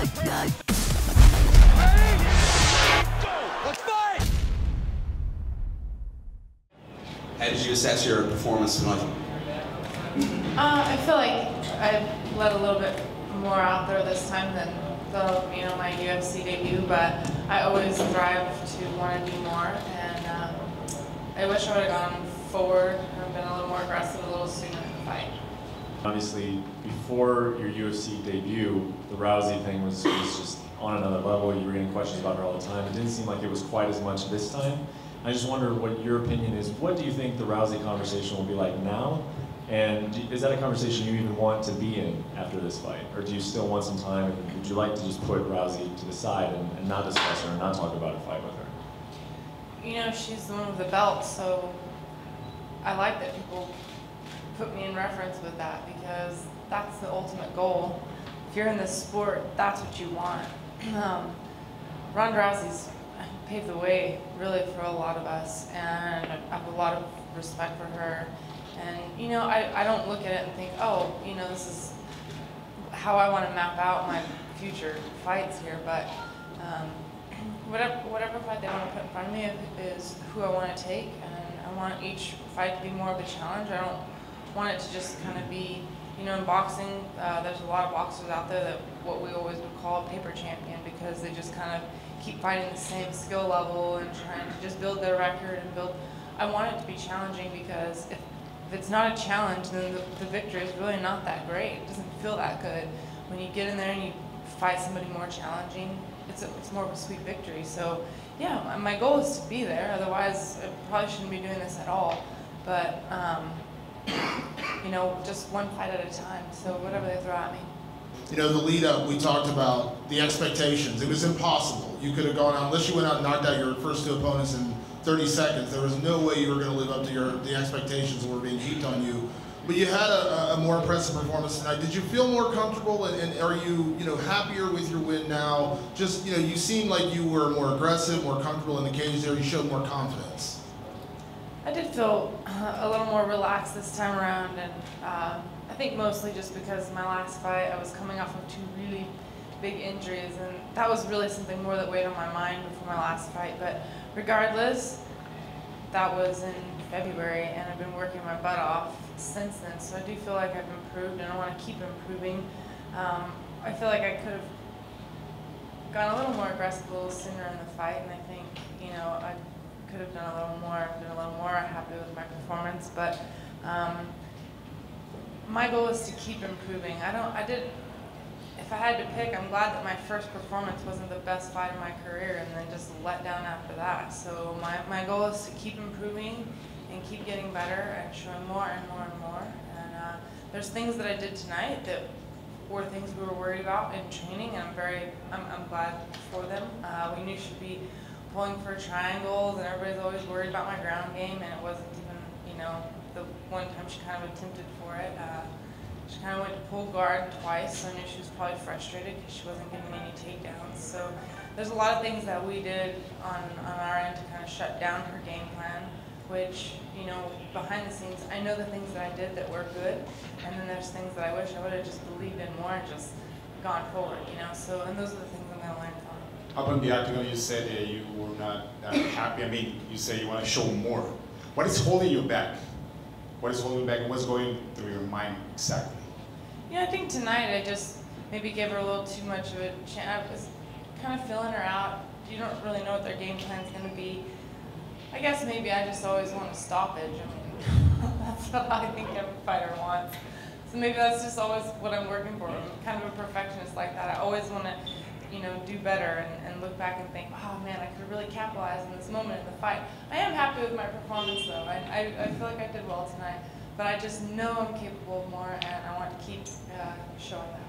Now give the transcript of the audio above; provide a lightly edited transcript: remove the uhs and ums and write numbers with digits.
How did you assess your performance tonight? I feel like I let a little bit more out there this time than my UFC debut, but I always strive to want to do more, and I wish I would have gone forward and been a little more aggressive a little sooner in the fight. Obviously, before your UFC debut, the Rousey thing was just on another level. You were getting questions about her all the time. It didn't seem like it was quite as much this time. I just wonder what your opinion is. What do you think the Rousey conversation will be like now? And is that a conversation you even want to be in after this fight? Or do you still want some time, and would you like to just put Rousey to the side and not discuss her and not talk about a fight with her? You know, she's the one with the belt, so I like that people put me in reference with that, because that's the ultimate goal. If you're in this sport, that's what you want. Ronda Rousey's paved the way, really, for a lot of us, and I have a lot of respect for her. And, you know, I don't look at it and think, oh, you know, this is how I want to map out my future fights here, but whatever fight they want to put in front of me is who I want to take, and I want each fight to be more of a challenge. I don't want it to just kind of be, you know, in boxing, there's a lot of boxers out there that what we always would call a paper champion, because they just kind of keep fighting the same skill level and trying to just build their record and build. I want it to be challenging, because if it's not a challenge, then the victory is really not that great. It doesn't feel that good. When you get in there and you fight somebody more challenging, it's more of a sweet victory. So yeah, my goal is to be there. Otherwise, I probably shouldn't be doing this at all. But you know, just one fight at a time. So whatever they throw at me. You know, the lead up, we talked about the expectations. It was impossible. You could have gone out, unless you went out and knocked out your first two opponents in 30 seconds, there was no way you were going to live up to the expectations that were being heaped on you. But you had a more impressive performance tonight. Did you feel more comfortable, and are you happier with your win now? Just, you seemed like you were more aggressive, more comfortable in the cage there. You showed more confidence. I did feel a little more relaxed this time around, and I think mostly just because my last fight, I was coming off of two really big injuries, and that was really something more that weighed on my mind before my last fight. But regardless, that was in February, and I've been working my butt off since then, so I do feel like I've improved, and I want to keep improving. I feel like I could have gone a little more aggressive a little sooner in the fight, and I think, I could have done a little more, been a little more happy with my performance, but my goal is to keep improving. If I had to pick, I'm glad that my first performance wasn't the best fight of my career and then just let down after that. So my goal is to keep improving and keep getting better and showing more and more and more. And there's things that I did tonight that were things we were worried about in training, and I'm glad for them. We knew she'd be pulling for triangles, and everybody's always worried about my ground game, and it wasn't even, the one time she kind of attempted for it. She kind of went to pull guard twice, so I knew she was probably frustrated because she wasn't getting any takedowns. So there's a lot of things that we did on our end to kind of shut down her game plan, which, behind the scenes, I know the things that I did that were good, and then there's things that I wish I would have just believed in more and just gone forward, So, and those are the things I'm going to learn from. Up on the Octagon, you said that you were not happy. I mean, you said you want to show more. What is holding you back? What is holding you back, and what's going through your mind exactly? I think tonight I just maybe gave her a little too much of a chance. I was kind of feeling her out. You don't really know what their game plan's going to be. I guess maybe I just always want a stoppage. I mean, that's what I think every fighter wants. So maybe that's just always what I'm working for. I'm kind of a perfectionist like that. I always want to, do better and look back and think, oh man, I could really capitalize in this moment in the fight. I am happy with my performance though. I feel like I did well tonight, but I just know I'm capable of more, and I want to keep showing that.